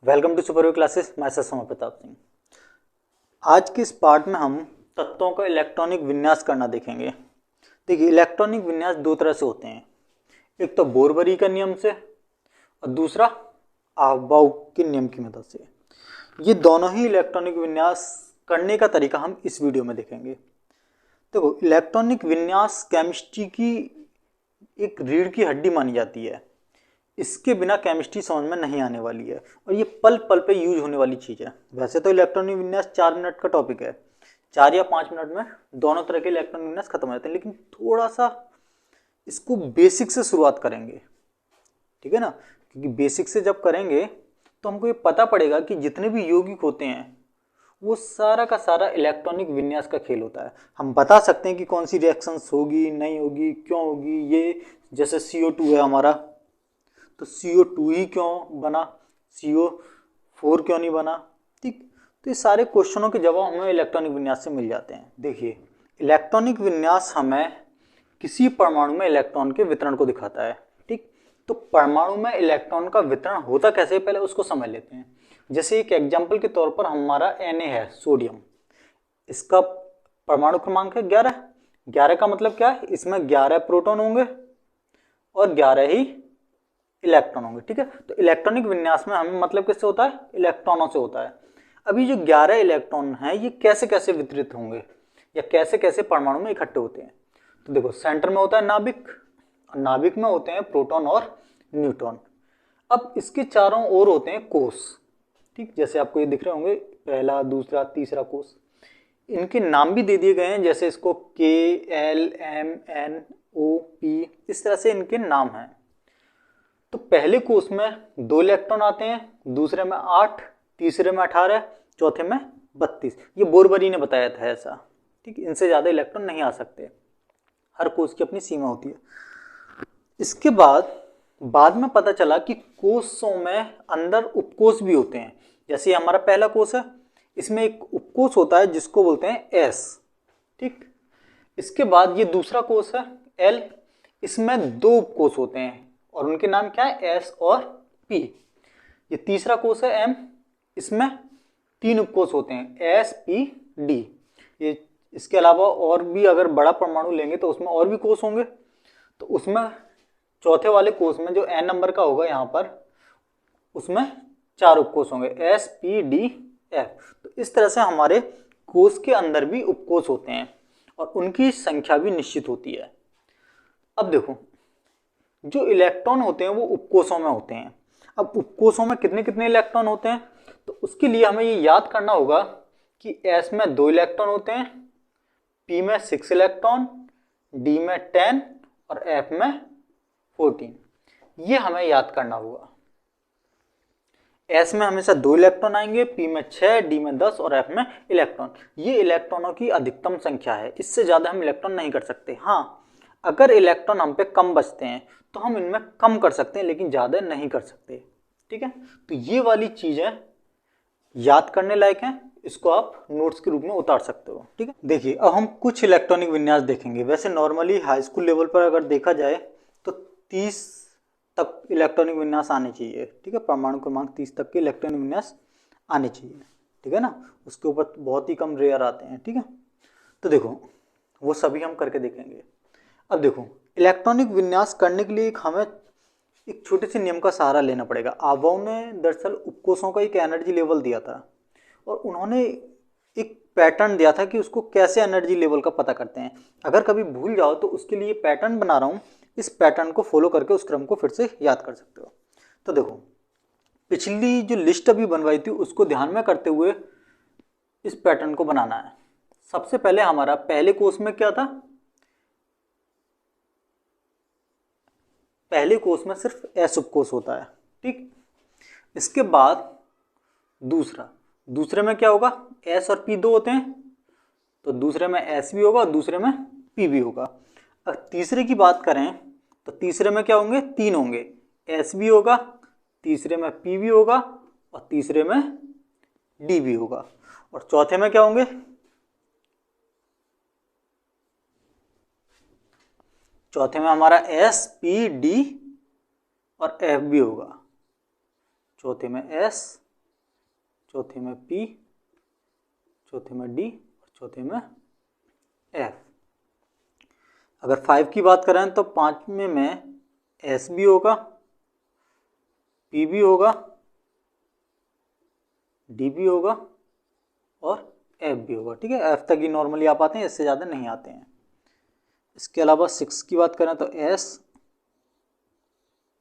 Welcome to super classes. मैं sir Samay Pratap Singh. आज के इस पार्ट में हम तत्वों का इलेक्ट्रॉनिक विन्यास करना देखेंगे। देखिए, इलेक्ट्रॉनिक विन्यास दो तरह से होते हैं, एक तो बोरबरी का नियम से और दूसरा आफबाउ के नियम की मदद से। ये दोनों ही इलेक्ट्रॉनिक विन्यास करने का तरीका हम इस वीडियो में देखेंगे। देखो, इलेक्ट्रॉनिक विन्यास केमिस्ट्री की एक रीढ़ की हड्डी मानी जाती है। इसके बिना केमिस्ट्री समझ में नहीं आने वाली है और ये पल पल पे यूज होने वाली चीज़ है। वैसे तो इलेक्ट्रॉनिक विन्यास 4 मिनट का टॉपिक है, 4 या 5 मिनट में दोनों तरह के इलेक्ट्रॉनिक विन्यास खत्म हो जाते हैं, लेकिन थोड़ा सा इसको बेसिक से शुरुआत करेंगे, ठीक है ना। क्योंकि बेसिक से जब करेंगे तो हमको ये पता पड़ेगा कि जितने भी यौगिक होते हैं वो सारा का सारा इलेक्ट्रॉनिक विन्यास का खेल होता है। हम बता सकते हैं कि कौन सी रिएक्शंस होगी, नहीं होगी, क्यों होगी। ये जैसे CO2 है हमारा, तो CO2 ही क्यों बना, CO4 क्यों नहीं बना, ठीक। तो ये सारे क्वेश्चनों के जवाब हमें इलेक्ट्रॉनिक विन्यास से मिल जाते हैं। देखिए, इलेक्ट्रॉनिक विन्यास हमें किसी परमाणु में इलेक्ट्रॉन के वितरण को दिखाता है, ठीक। तो परमाणु में इलेक्ट्रॉन का वितरण होता कैसे, पहले उसको समझ लेते हैं। जैसे एक एग्जाम्पल के तौर पर हमारा Na है, सोडियम। इसका परमाणु क्रमांक है 11। 11 का मतलब क्या है, इसमें 11 प्रोटॉन होंगे और 11 ही इलेक्ट्रॉन होंगे, ठीक है। तो इलेक्ट्रॉनिक विन्यास में हमें मतलब किससे होता है, इलेक्ट्रॉनों से होता है। अभी जो 11 इलेक्ट्रॉन हैं ये कैसे कैसे वितरित होंगे या कैसे कैसे परमाणु में इकट्ठे होते हैं। तो देखो, सेंटर में होता है नाभिक, और नाभिक में होते हैं प्रोटॉन और न्यूट्रॉन। अब इसके चारों ओर होते हैं कोष, ठीक। जैसे आपको ये दिख रहे होंगे, पहला, दूसरा, तीसरा कोष। इनके नाम भी दे दिए गए हैं, जैसे इसको KLMNOP, इस तरह से इनके नाम हैं। तो पहले कोष में 2 इलेक्ट्रॉन आते हैं, दूसरे में 8, तीसरे में 18, चौथे में 32। ये बोरबरी ने बताया था ऐसा, ठीक। इनसे ज्यादा इलेक्ट्रॉन नहीं आ सकते, हर कोष की अपनी सीमा होती है। इसके बाद में पता चला कि कोषों में अंदर उपकोष भी होते हैं। जैसे हमारा पहला कोष है, इसमें एक उपकोष होता है जिसको बोलते हैं S, ठीक। इसके बाद ये दूसरा कोष है L, इसमें 2 उपकोष होते हैं और उनके नाम क्या है, S और P। ये तीसरा कोष है M, इसमें 3 उपकोष होते हैं, S, P, D। ये इसके अलावा और भी अगर बड़ा परमाणु लेंगे तो उसमें और भी कोष होंगे। तो उसमें चौथे वाले कोष में जो N नंबर का होगा यहाँ पर, उसमें 4 उपकोष होंगे, S, P, D, F। तो इस तरह से हमारे कोष के अंदर भी उपकोष होते हैं और उनकी संख्या भी निश्चित होती है। अब देखो, जो इलेक्ट्रॉन होते हैं वो उपकोषों में होते हैं। अब उपकोषों में कितने कितने इलेक्ट्रॉन होते हैं, तो उसके लिए हमें ये याद करना होगा कि S में 2 इलेक्ट्रॉन होते हैं, P में 6 इलेक्ट्रॉन, D में 10 और F में 14। ये हमें याद करना होगा। S में हमेशा 2 इलेक्ट्रॉन आएंगे, P में 6, D में 10 और F में इलेक्ट्रॉन। ये इलेक्ट्रॉनों की अधिकतम संख्या है, इससे ज्यादा हम इलेक्ट्रॉन नहीं कर सकते। हाँ, अगर इलेक्ट्रॉन हम पे कम बचते हैं तो हम इनमें कम कर सकते हैं, लेकिन ज्यादा नहीं कर सकते, ठीक है। तो ये वाली चीजें याद करने लायक हैं, इसको आप नोट्स के रूप में उतार सकते हो, ठीक है। देखिए, अब हम कुछ इलेक्ट्रॉनिक विन्यास देखेंगे। वैसे नॉर्मली हाई स्कूल लेवल पर अगर देखा जाए तो 30 तक इलेक्ट्रॉनिक विन्यास आने चाहिए, ठीक है। परमाणु क्रमांक 30 तक के इलेक्ट्रॉनिक विन्यास आने चाहिए, ठीक है ना। उसके ऊपर बहुत ही कम रेयर आते हैं, ठीक है। तो देखो, वो सभी हम करके देखेंगे। अब देखो, इलेक्ट्रॉनिक विन्यास करने के लिए हमें एक छोटे से नियम का सहारा लेना पड़ेगा। आफबाउ ने दरअसल उपकोषों का एक एनर्जी लेवल दिया था और उन्होंने एक पैटर्न दिया था कि उसको कैसे एनर्जी लेवल का पता करते हैं। अगर कभी भूल जाओ तो उसके लिए पैटर्न बना रहा हूँ, इस पैटर्न को फॉलो करके उस क्रम को फिर से याद कर सकते हो। तो देखो, पिछली जो लिस्ट अभी बनवाई थी उसको ध्यान में करते हुए इस पैटर्न को बनाना है। सबसे पहले हमारा पहले कोष में क्या था, पहले कोष में सिर्फ S उपकोष होता है, ठीक। इसके बाद दूसरे में क्या होगा, S और P 2 होते हैं, तो दूसरे में S भी होगा और दूसरे में P भी होगा। अगर तीसरे की बात करें तो तीसरे में क्या होंगे, 3 होंगे, S भी होगा, तीसरे में P भी होगा और तीसरे में D भी होगा। और चौथे में क्या होंगे, चौथे में हमारा S, P, D और F भी होगा। चौथे में S, चौथे में P, चौथे में D और चौथे में F। अगर 5 की बात करें तो 5वें में S भी होगा, P भी होगा, D भी होगा और F भी होगा। ठीक है, F तक ही नॉर्मली आ पाते हैं, इससे ज़्यादा नहीं आते हैं। इसके अलावा 6 की बात करें तो S,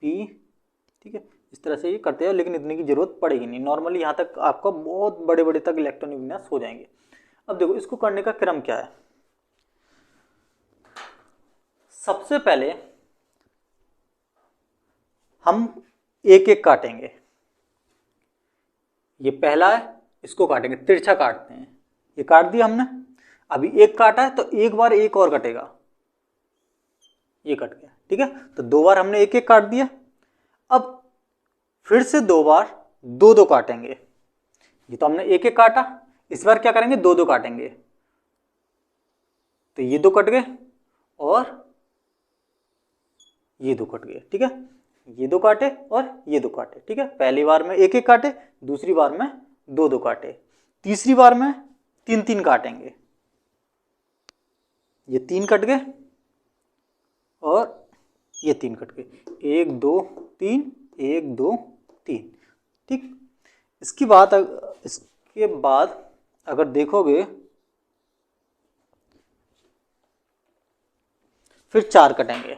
P, ठीक है, इस तरह से ये करते हैं, लेकिन इतने की जरूरत पड़ेगी नहीं। नॉर्मली यहाँ तक आपका बहुत बड़े बड़े तक इलेक्ट्रॉनिक विन्यास हो जाएंगे। अब देखो इसको करने का क्रम क्या है। सबसे पहले हम एक एक काटेंगे। ये पहला है, इसको काटेंगे, तिरछा काटते हैं। ये काट दिया हमने, अभी एक काटा है तो एक बार एक और कटेगा, ये कट गया। ठीक है, तो 2 बार हमने एक एक काट दिया। अब फिर से 2 बार 2-2 काटेंगे। ये तो हमने एक एक काटा, इस बार क्या करेंगे, 2-2 काटेंगे। तो ये 2 कट गए और ये 2 कट गए। ठीक है, ये 2 काटे और ये 2 काटे। ठीक है, पहली बार में एक एक काटे, दूसरी बार में 2-2 काटे, तीसरी बार में 3-3 काटेंगे। ये 3 कट गए और ये 3 कट गए, 1 2 3, 1 2 3। ठीक, इसके बाद अगर देखोगे फिर 4 कटेंगे,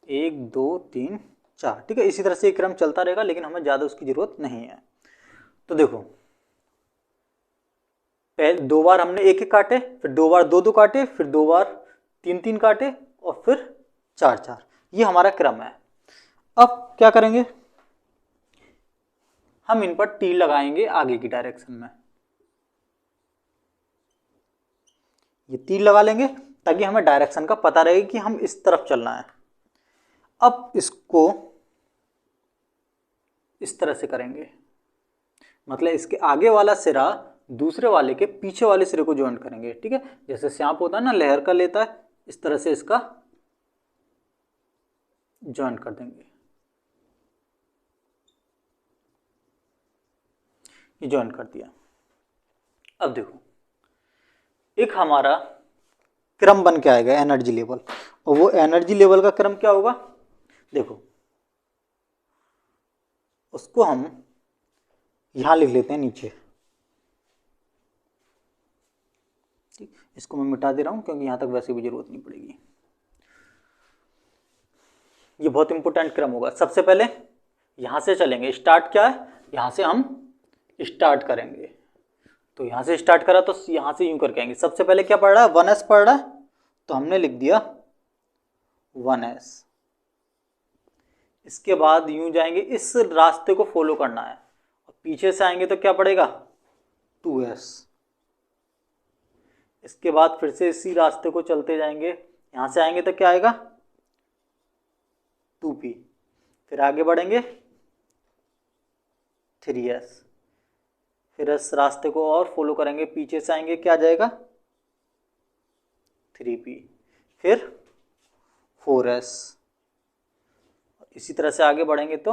1 2 3 4। ठीक है, इसी तरह से एक क्रम चलता रहेगा, लेकिन हमें ज़्यादा उसकी ज़रूरत नहीं है। तो देखो पहले 2 बार हमने एक एक काटे, फिर 2 बार 2-2 काटे, फिर 2 बार 3-3 काटे और फिर 4-4। ये हमारा क्रम है। अब क्या करेंगे, हम इन पर तीर लगाएंगे आगे की डायरेक्शन में। ये तीर लगा लेंगे ताकि हमें डायरेक्शन का पता रहे कि हम इस तरफ चलना है। अब इसको इस तरह से करेंगे, मतलब इसके आगे वाला सिरा दूसरे वाले के पीछे वाले सिरे को ज्वाइंट करेंगे। ठीक है, जैसे सांप होता है ना, लहर का लेता है, इस तरह से इसका ज्वाइंट कर देंगे। ये ज्वाइंट कर दिया। अब देखो एक हमारा क्रम बन के आएगा एनर्जी लेवल, और वो एनर्जी लेवल का क्रम क्या होगा, देखो उसको हम यहां लिख लेते हैं नीचे। ठीक, इसको मैं मिटा दे रहा हूं क्योंकि यहां तक वैसे भी जरूरत नहीं पड़ेगी। ये बहुत इंपॉर्टेंट क्रम होगा। सबसे पहले यहां से चलेंगे, स्टार्ट क्या है, यहां से हम स्टार्ट करेंगे। तो यहां से स्टार्ट करा तो यहां से यूं करके आएंगे। सबसे पहले क्या पढ़ रहा है, 1s पढ़ रहा है, तो हमने लिख दिया 1s। इसके बाद यूं जाएंगे, इस रास्ते को फॉलो करना है, और पीछे से आएंगे तो क्या पड़ेगा, 2s। इसके बाद फिर से इसी रास्ते को चलते जाएंगे, यहां से आएंगे तो क्या आएगा, 2p। फिर आगे बढ़ेंगे 3s, फिर इस रास्ते को और फॉलो करेंगे, पीछे से आएंगे क्या आ जाएगा, 3p, फिर 4s। इसी तरह से आगे बढ़ेंगे तो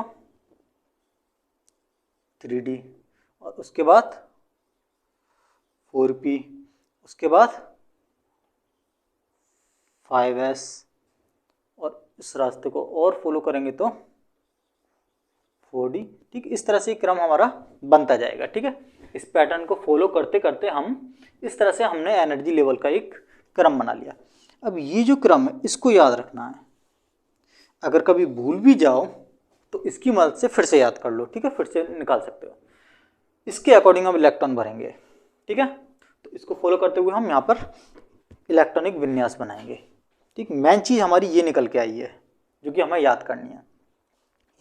3d, और उसके बाद 4p, उसके बाद 5s, और इस रास्ते को और फॉलो करेंगे तो 4d। ठीक, इस तरह से क्रम हमारा बनता जाएगा। ठीक है, इस पैटर्न को फॉलो करते करते हम इस तरह से हमने एनर्जी लेवल का एक क्रम बना लिया। अब ये जो क्रम है इसको याद रखना है, अगर कभी भूल भी जाओ तो इसकी मदद से फिर से याद कर लो। ठीक है, फिर से निकाल सकते हो। इसके अकॉर्डिंग हम इलेक्ट्रॉन भरेंगे। ठीक है, तो इसको फॉलो करते हुए हम यहाँ पर इलेक्ट्रॉनिक विन्यास बनाएंगे। ठीक, मेन चीज़ हमारी ये निकल के आई है जो कि हमें याद करनी है।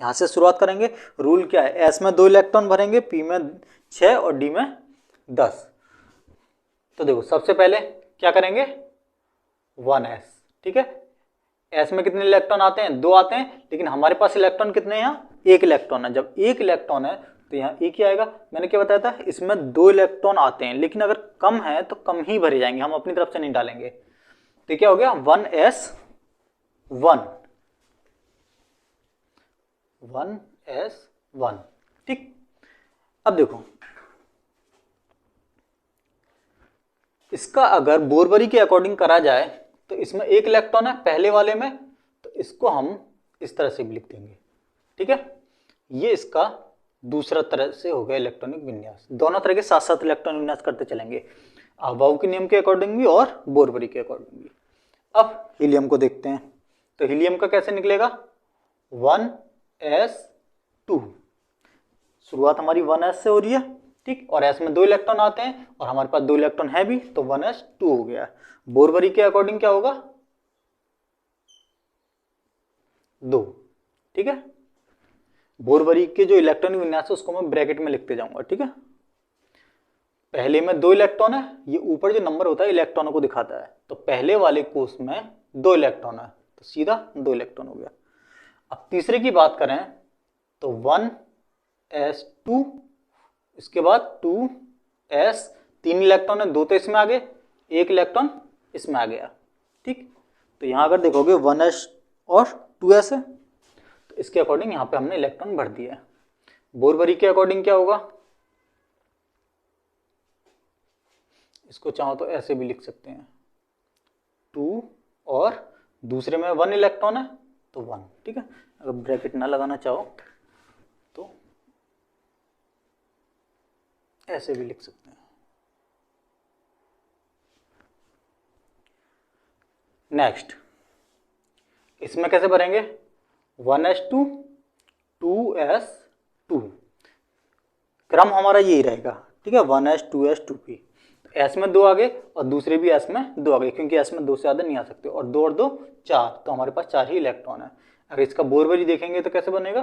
यहाँ से शुरुआत करेंगे। रूल क्या है, एस में 2 इलेक्ट्रॉन भरेंगे, पी में 6 और डी में 10। तो देखो सबसे पहले क्या करेंगे, 1s। ठीक है, एस में कितने इलेक्ट्रॉन आते हैं, 2 आते हैं, लेकिन हमारे पास इलेक्ट्रॉन कितने हैं, यहाँ 1 इलेक्ट्रॉन है। जब 1 इलेक्ट्रॉन है तो यहाँ एक ही आएगा। मैंने क्या बताया था, इसमें 2 इलेक्ट्रॉन आते हैं, लेकिन अगर कम है तो कम ही भरे जाएंगे, हम अपनी तरफ से नहीं डालेंगे। तो क्या हो गया, 1s1। 1s1। ठीक, अब देखो इसका अगर बोरबरी के अकॉर्डिंग करा जाए तो इसमें एक इलेक्ट्रॉन है पहले वाले में, तो इसको हम इस तरह से भी लिख देंगे। ठीक है, ये इसका दूसरा तरह से हो गया इलेक्ट्रॉनिक विन्यास। दोनों तरह के साथ साथ इलेक्ट्रॉनिक विन्यास करते चलेंगे, अभाव के नियम के अकॉर्डिंग भी और बोरबरी के अकॉर्डिंग भी। अब हीलियम को देखते हैं, तो हीलियम का कैसे निकलेगा 1s2। शुरुआत हमारी 1s से हो रही है। ठीक, और s में 2 इलेक्ट्रॉन आते हैं और हमारे पास 2 इलेक्ट्रॉन है भी, तो 1s2 हो गया। बोरबरी के अकॉर्डिंग क्या होगा 2। ठीक है, बोरबरी के जो इलेक्ट्रॉनिक विन्यास है उसको मैं ब्रैकेट में लिखते जाऊंगा। ठीक है, पहले में 2 इलेक्ट्रॉन है, ये ऊपर जो नंबर होता है इलेक्ट्रॉनों को दिखाता है, तो पहले वाले कोष में 2 इलेक्ट्रॉन है, तो सीधा 2 इलेक्ट्रॉन हो गया। अब तीसरे की बात करें तो 1s2, इसके बाद 2s, 3 इलेक्ट्रॉन है, 2 तो इसमें आ गए, 1 इलेक्ट्रॉन इसमें आ गया। ठीक, तो यहां अगर देखोगे 1s और 2s है, तो इसके अकॉर्डिंग यहां पे हमने इलेक्ट्रॉन भर दिया है। बोरबरी के अकॉर्डिंग क्या होगा, इसको चाहो तो ऐसे भी लिख सकते हैं 2 और दूसरे में 1 इलेक्ट्रॉन है तो 1। ठीक है, अगर ब्रैकेट ना लगाना चाहो तो ऐसे भी लिख सकते हैं। नेक्स्ट, इसमें कैसे भरेंगे 1s2 2s2, क्रम हमारा यही रहेगा। ठीक है, 1s 2s 2p, s में 2 आ गए और दूसरे भी s में 2 आ गए, क्योंकि s में 2 से ज्यादा नहीं आ सकते, और 2 और 2 4, तो हमारे पास 4 ही इलेक्ट्रॉन है। अगर इसका बोरबरी देखेंगे तो कैसे बनेगा,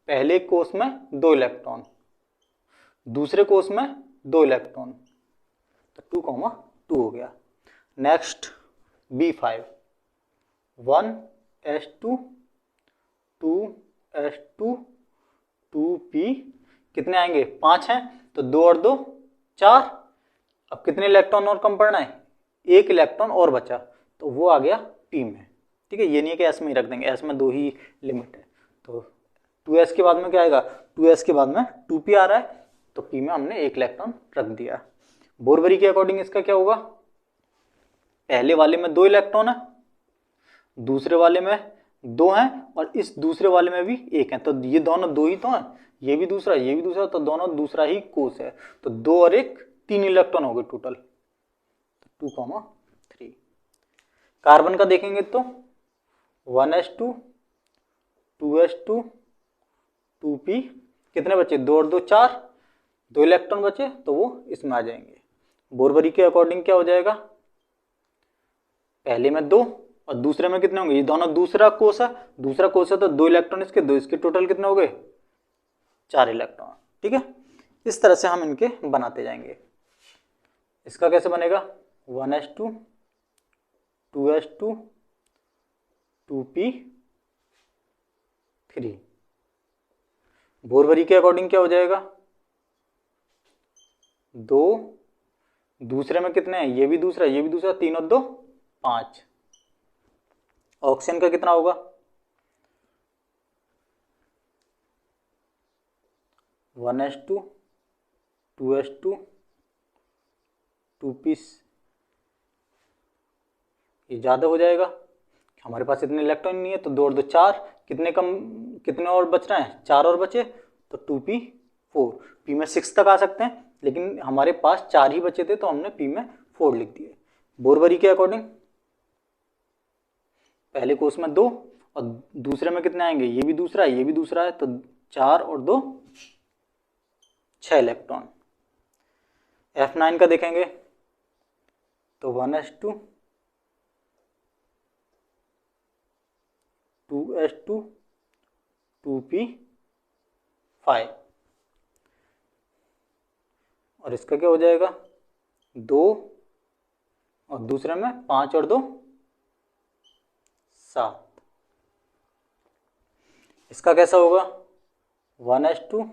पहले कोष में 2 इलेक्ट्रॉन, दूसरे कोष में 2 इलेक्ट्रॉन, तो 2,2 हो गया। Next B5, 1s2 2s2 2p, कितने आएंगे 5 हैं, तो 2 और 2 4। अब कितने इलेक्ट्रॉन और कम पड़ना है, 1 इलेक्ट्रॉन और बचा, तो वो आ गया p में। ठीक है, ये नहीं है कि s में ही रख देंगे, s में 2 ही लिमिट है, तो 2s के बाद में क्या आएगा, 2s के बाद में 2p आ रहा है, तो p में हमने 1 इलेक्ट्रॉन रख दिया। बोरबरी के अकॉर्डिंग इसका क्या होगा, पहले वाले में 2 इलेक्ट्रॉन है, दूसरे वाले में 2 हैं, और इस दूसरे वाले में भी 1 है, तो ये दोनों 2 ही तो हैं, ये भी दूसरा ये भी दूसरा, तो दोनों दूसरा ही कोष है, तो 2 और 1 3 इलेक्ट्रॉन हो गए टोटल, 2,3। कार्बन का देखेंगे तो 1s2 2s2 2p, कितने बचे 2 और 2 4, 2 इलेक्ट्रॉन बचे, तो वो इसमें आ जाएंगे। बोरबरी के अकॉर्डिंग क्या हो जाएगा, पहले में 2 और दूसरे में कितने होंगे, ये दोनों दूसरा कोष है, दूसरा कोष है तो 2 इलेक्ट्रॉन इसके, 2 इसके, टोटल कितने हो गए 4 इलेक्ट्रॉन। ठीक है, इस तरह से हम इनके बनाते जाएंगे। इसका कैसे बनेगा 1s2 2s2 2p3। बोरबरी के अकॉर्डिंग क्या हो जाएगा, 2, दूसरे में कितने हैं, ये भी दूसरा ये भी दूसरा, 3 और 2 5। ऑक्सीजन का कितना होगा 1s2 2s2 2p, ये ज़्यादा हो जाएगा, हमारे पास इतने इलेक्ट्रॉन नहीं है, तो 2 और 2 4, कितने कम, कितने और बच रहे हैं 4 और बचे, तो 2p4, p में 6 तक आ सकते हैं, लेकिन हमारे पास 4 ही बचे थे, तो हमने p में 4 लिख दिए। बोरबरी के अकॉर्डिंग पहले कोष में 2 और दूसरे में कितने आएंगे, ये भी दूसरा है ये भी दूसरा है, तो 4 और 2 6 इलेक्ट्रॉन। F9 का देखेंगे तो 1s2 2s2 2p5, और इसका क्या हो जाएगा 2 और दूसरे में 5 और 2 7। इसका कैसा होगा 1s2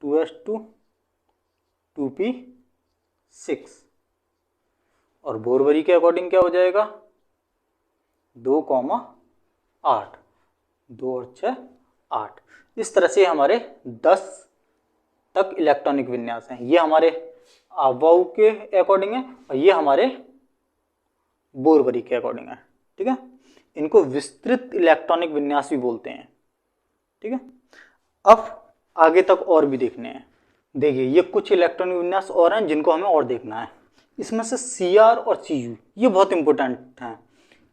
2s2 2p6, और बोरबरी के अकॉर्डिंग क्या हो जाएगा 2,8, 2 और 6 8। इस तरह से हमारे 10 तक इलेक्ट्रॉनिक विन्यास हैं। ये हमारे अबाउ के अकॉर्डिंग है और ये हमारे बोरबरी के अकॉर्डिंग है। ठीक है, इनको विस्तृत इलेक्ट्रॉनिक विन्यास भी बोलते हैं। ठीक है, अब आगे तक और भी देखने हैं। देखिए ये कुछ इलेक्ट्रॉनिक विन्यास और हैं जिनको हमें और देखना है। इसमें से CR और CU ये बहुत इंपॉर्टेंट हैं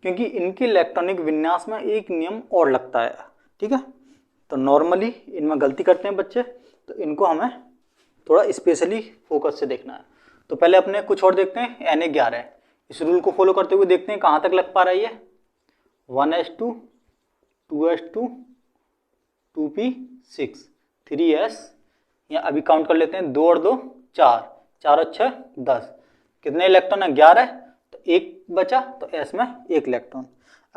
क्योंकि इनके इलेक्ट्रॉनिक विन्यास में एक नियम और लगता है। ठीक है, तो नॉर्मली इनमें गलती करते हैं बच्चे, तो इनको हमें थोड़ा स्पेशली फोकस से देखना है। तो पहले अपने कुछ और देखते हैं। Na11 इस रूल को फॉलो करते हुए देखते हैं कहाँ तक लग पा रही है। 1s2 2s2 2p6 3s, या अभी काउंट कर लेते हैं, 2 और 2 4, 4 और 6 10। कितने इलेक्ट्रॉन है? 11, तो एक बचा, तो s में एक इलेक्ट्रॉन।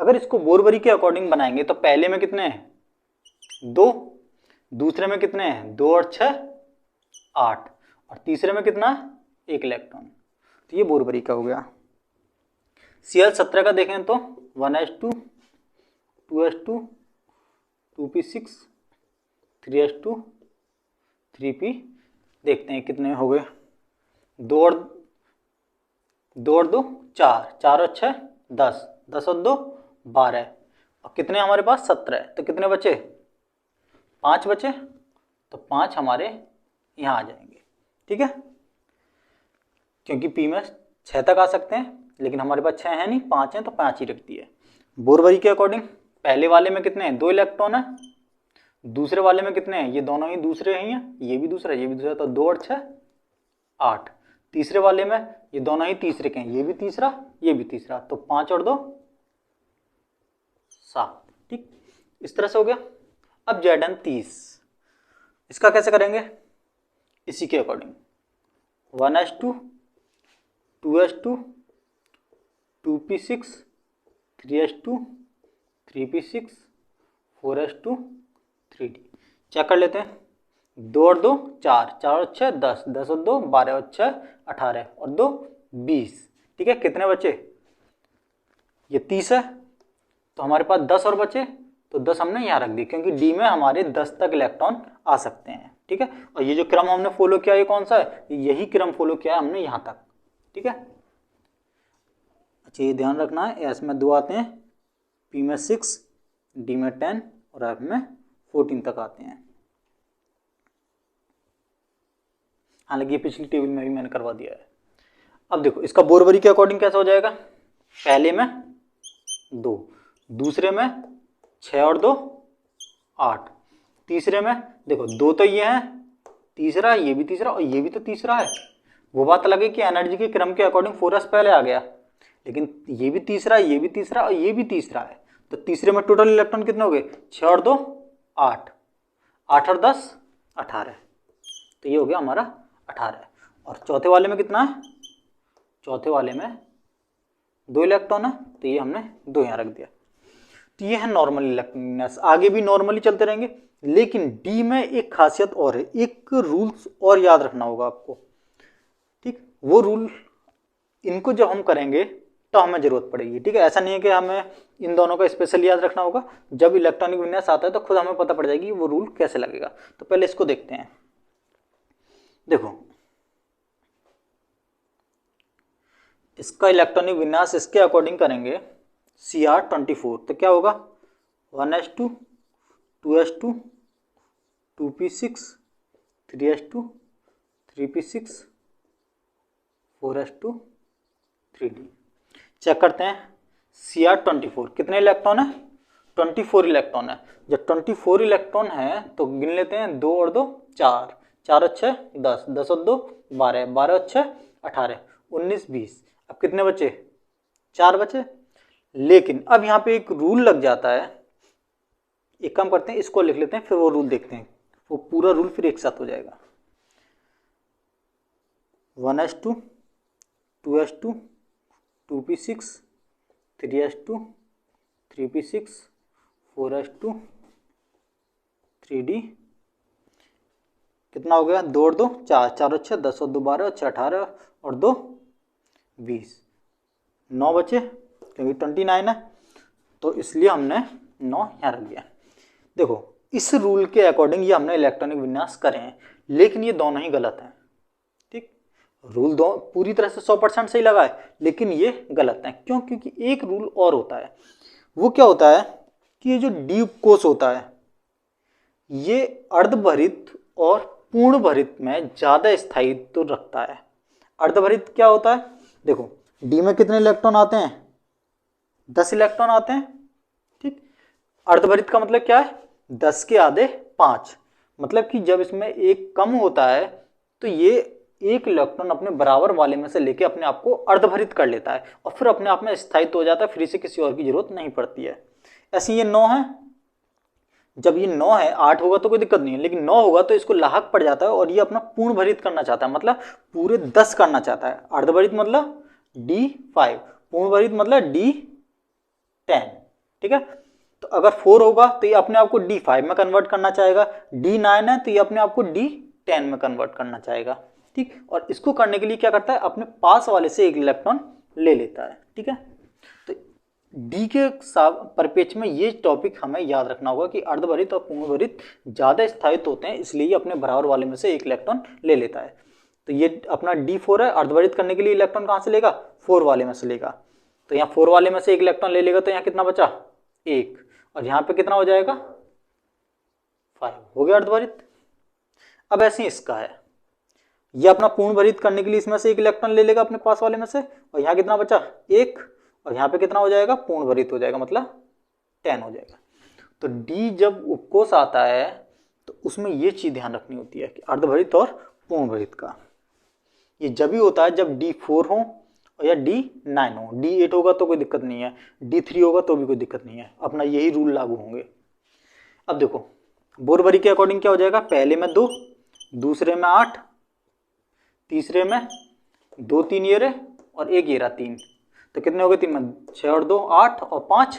अगर इसको बोरबरी के अकॉर्डिंग बनाएंगे तो पहले में कितने हैं? 2, दूसरे में कितने हैं? 2 और 6 8, और तीसरे में कितना है? एक इलेक्ट्रॉन। तो ये बोरबरी का हो गया। Cl17 का देखें तो 1s2 2s2 2p6 3s2 3p, देखते हैं कितने हो गए। 2 और 2 4, 4 और 6 10, 10 और 2 12, और कितने हमारे पास? 17। तो कितने बचे? 5 बचे, तो 5 हमारे यहाँ आ जाएंगे। ठीक है, क्योंकि P में 6 तक आ सकते हैं लेकिन हमारे पास 6 है नहीं, 5 हैं, तो 5 ही रख दिए। बोरबरी के अकॉर्डिंग पहले वाले में कितने हैं? 2 इलेक्ट्रॉन है। दूसरे वाले में कितने हैं? ये दोनों ही दूसरे ही हैं, ये भी दूसरा ये भी दूसरा, तो 2 और 6 8। तीसरे वाले में ये दोनों ही तीसरे के हैं, ये भी तीसरा ये भी तीसरा, तो 5 और 2 7। ठीक, इस तरह से हो गया। अब Zn30 इसका कैसे करेंगे? इसी के according 1s2 2s2 2p6 3s2 3p6 4s2 3d। Check कर लेते हैं। 2 और 2 4, 4 और 6 10, 10 और 2 12 और 6 18 और 2 20। ठीक है, कितने बचे? ये 30 है, तो हमारे पास 10 और बचे, तो 10 हमने यहाँ रख दी क्योंकि डी में हमारे 10 तक इलेक्ट्रॉन आ सकते हैं। ठीक है, और ये जो क्रम हमने फॉलो किया ये कौन सा है? यही क्रम फॉलो किया है हमने यहाँ तक। ठीक है, अच्छा ये ध्यान रखना है, एस में 2 आते हैं, पी में 6, डी में 10 और एफ में 14 तक आते हैं। हालांकि ये पिछली टेबल में भी मैंने करवा दिया है। अब देखो इसका बोरबरी के अकॉर्डिंग कैसा हो जाएगा? पहले में 2, दूसरे में 6 और 2 8, तीसरे में देखो 2 तो ये है, तीसरा ये भी तीसरा और ये भी तो तीसरा है। वो बात अलग है कि एनर्जी के क्रम के अकॉर्डिंग 4s पहले आ गया, लेकिन ये भी तीसरा ये भी तीसरा और ये भी तीसरा है, तो तीसरे में टोटल इलेक्ट्रॉन कितने हो गए? 6 और 2 8, 8 और 10 18, तो ये हो गया हमारा 18। और चौथे वाले में कितना है? चौथे वाले में 2 इलेक्ट्रॉन है, तो ये हमने 2 यहाँ रख दिया। तो ये है नॉर्मल इलेक्ट्रॉनिक्स। आगे भी नॉर्मली चलते रहेंगे, लेकिन डी में एक खासियत और है, एक रूल्स और याद रखना होगा आपको। ठीक, वो रूल इनको जब हम करेंगे तो हमें जरूरत पड़ेगी। ठीक है, ऐसा नहीं है कि हमें इन दोनों का स्पेशल याद रखना होगा, जब इलेक्ट्रॉनिक विन्यास आता है तो खुद हमें पता पड़ जाएगी वो रूल कैसे लगेगा। तो पहले इसको देखते हैं। देखो इसका इलेक्ट्रॉनिक विन्यास इसके अकॉर्डिंग करेंगे Cr24, तो क्या होगा? 1s2 2s2 2p6 3s2 3p6 4s2 3d। Check करते हैं। Cr24 कितने इलेक्ट्रॉन है? 24 इलेक्ट्रॉन है। जब 24 इलेक्ट्रॉन है तो गिन लेते हैं, 2 और 2 4, 4 और 6 10, 10 और 2 12, 12 और 6 18 19 20। अब कितने बचे? 4 बचे। लेकिन अब यहाँ पे एक रूल लग जाता है। एक काम करते हैं, इसको लिख लेते हैं, फिर वो रूल देखते हैं। वो पूरा रूल फिर एक साथ हो जाएगा। 1s2 2s2 2p6 3s2 3p6 4s2 3d। कितना हो गया? 2 और 2 4, 4 और 6 10 और 2 12 और 6 18 और 2 20। 9 बचे क्योंकि 29 है, तो इसलिए हमने 9 यहाँ रख दिया। देखो इस रूल के अकॉर्डिंग ये हमने इलेक्ट्रॉनिक विन्यास करे हैं, लेकिन ये दोनों ही गलत हैं। ठीक, रूल दो पूरी तरह से 100% सही लगा है, लेकिन ये गलत है। क्यों? क्योंकि एक रूल और होता है। वो क्या होता है कि ये जो डी कोष होता है ये अर्धभरित और पूर्ण भरित में ज्यादा स्थायित्व रखता है। अर्धभरित क्या होता है? देखो डी में कितने इलेक्ट्रॉन आते हैं? 10 इलेक्ट्रॉन आते हैं। ठीक, अर्धभरित का मतलब क्या है? 10 के आधे 5, मतलब कि जब इसमें एक कम होता है तो ये एक इलेक्ट्रॉन अपने बराबर वाले में से लेके अपने आप को अर्धभरित कर लेता है और फिर अपने आप में स्थायित्व हो जाता है, फिर इसे किसी और की जरूरत नहीं पड़ती है। ऐसे ये 9 है, जब ये 9 है, 8 होगा तो कोई दिक्कत नहीं है, लेकिन 9 होगा तो इसको लाहक पड़ जाता है और ये अपना पूर्ण भरित करना चाहता है, मतलब पूरे 10 करना चाहता है। अर्धभरित मतलब D5, पूर्ण भरित मतलब D10। ठीक है, तो अगर 4 होगा तो ये अपने आप को D5 में कन्वर्ट करना चाहेगा, D9 है तो ये अपने आप को D10 में कन्वर्ट करना चाहेगा। ठीक, और इसको करने के लिए क्या करता है? अपने पास वाले से एक इलेक्ट्रॉन ले लेता है। ठीक है, तो डी के परिप्रेक्ष्य में ये टॉपिक हमें याद रखना होगा कि अर्धभरित और पूर्ण भरित ज्यादा स्थायित्व होते हैं, इसलिए ये अपने बराबर वाले में से एक इलेक्ट्रॉन ले लेता है। तो ये अपना D4 है, अर्धभरित करने के लिए इलेक्ट्रॉन कहाँ से लेगा? 4 वाले में से लेगा। तो यहाँ 4 वाले में से एक इलेक्ट्रॉन ले लेगा तो यहाँ कितना बचा? 1, और यहाँ पे कितना हो जाएगा? 5 हो गया अर्धभरित। अब ऐसे ही इसका है, ये अपना पूर्ण भरित करने के लिए इसमें से एक इलेक्ट्रॉन ले लेगा अपने पास वाले में से, और यहाँ कितना बचा? 1, और यहाँ पे कितना हो जाएगा? पूर्ण भरित हो जाएगा, मतलब 10 हो जाएगा। तो D जब उपकोष आता है तो उसमें ये चीज ध्यान रखनी होती है कि अर्धभरित और पूर्ण भरित का ये जब भी होता है जब D4 हो या D9 हो। D8 होगा तो कोई दिक्कत नहीं है, D3 होगा तो भी कोई दिक्कत नहीं है, अपना यही रूल लागू होंगे। अब देखो बोरबरी के अकॉर्डिंग क्या हो जाएगा? पहले में 2, दूसरे में 8, तीसरे में 2 3 ये रहे और एक ये रहा 3, तो कितने हो गए? 3 में 6 और 2 8 और 5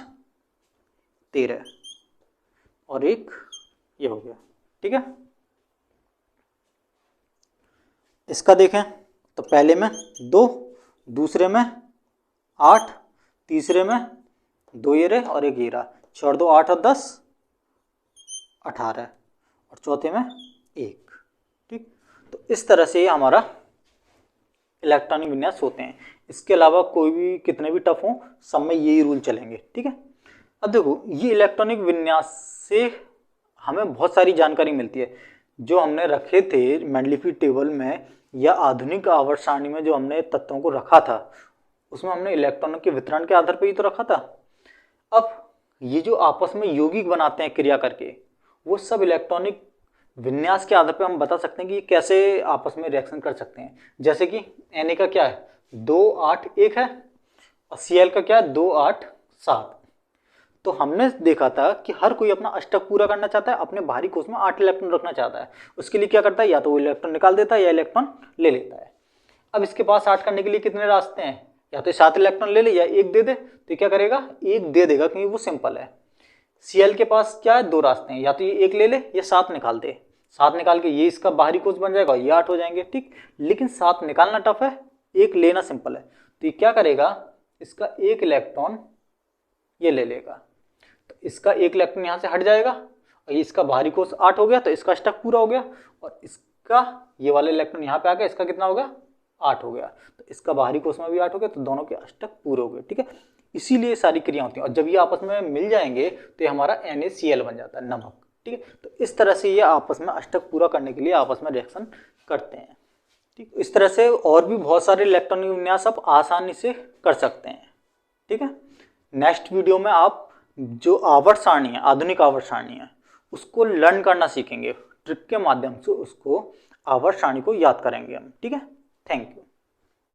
13 और एक ये हो गया। ठीक है, इसका देखें तो पहले में 2, दूसरे में 8, तीसरे में 2 ये रहे और एक ये रहा, 6 और 2 8 और 10 18 और चौथे में 1। ठीक, तो इस तरह से हमारा इलेक्ट्रॉनिक विन्यास होते हैं। इसके अलावा कोई भी कितने भी टफ हो, सब में यही रूल चलेंगे। ठीक है, अब देखो ये इलेक्ट्रॉनिक विन्यास से हमें बहुत सारी जानकारी मिलती है जो हमने रखे थे मेंडलीफी टेबल में या आधुनिक आवर्त सारणी में। जो हमने तत्वों को रखा था उसमें हमने इलेक्ट्रॉनों के वितरण के आधार पर ही तो रखा था। अब ये जो आपस में यौगिक बनाते हैं क्रिया करके, वो सब इलेक्ट्रॉनिक विन्यास के आधार पर हम बता सकते हैं कि कैसे आपस में रिएक्शन कर सकते हैं। जैसे कि Na का क्या है? 2 8 1 है, और Cl का क्या है? 2 8 7। तो हमने देखा था कि हर कोई अपना अष्टक पूरा करना चाहता है, अपने बाहरी कोष में 8 इलेक्ट्रॉन रखना चाहता है। उसके लिए क्या करता है? या तो वो इलेक्ट्रॉन निकाल देता है या इलेक्ट्रॉन ले लेता है। अब इसके पास 8 करने के लिए कितने रास्ते हैं? या तो 7 इलेक्ट्रॉन ले ले या 1 दे दे। तो क्या करेगा? 1 दे देगा क्योंकि वो सिंपल है। Cl के पास क्या है? 2 रास्ते हैं, या तो ये 1 ले ले या 7 निकाल दे। 7 निकाल के ये इसका बाहरी कोष बन जाएगा, ये 8 हो जाएंगे। ठीक, लेकिन 7 निकालना टफ है, 1 लेना सिंपल है। तो ये क्या करेगा? इसका 1 इलेक्ट्रॉन ये ले लेगा, तो इसका 1 इलेक्ट्रॉन यहाँ से हट जाएगा और ये इसका बाहरी कोष 8 हो गया, तो इसका अष्टक पूरा हो गया। और इसका ये वाला इलेक्ट्रॉन यहाँ पे आ गया, इसका कितना हो गया? 8 हो गया। तो इसका बाहरी कोष में भी 8 हो गया, तो दोनों के अष्टक पूरे हो गए। ठीक है, इसीलिए सारी क्रिया होती हैं, और जब ये आपस में मिल जाएंगे तो ये हमारा NaCl बन जाता है, नमक। ठीक है, तो इस तरह से ये आपस में अष्टक पूरा करने के लिए आपस में रिएक्शन करते हैं। ठीक, इस तरह से और भी बहुत सारे इलेक्ट्रॉनिक विन्यास आप आसानी से कर सकते हैं। ठीक है, नेक्स्ट वीडियो में आप जो आवर्त सारणी है, आधुनिक आवर्त सारणी है, उसको लर्न करना सीखेंगे। ट्रिक के माध्यम से उसको आवर्त सारणी को याद करेंगे हम। ठीक है, थैंक यू।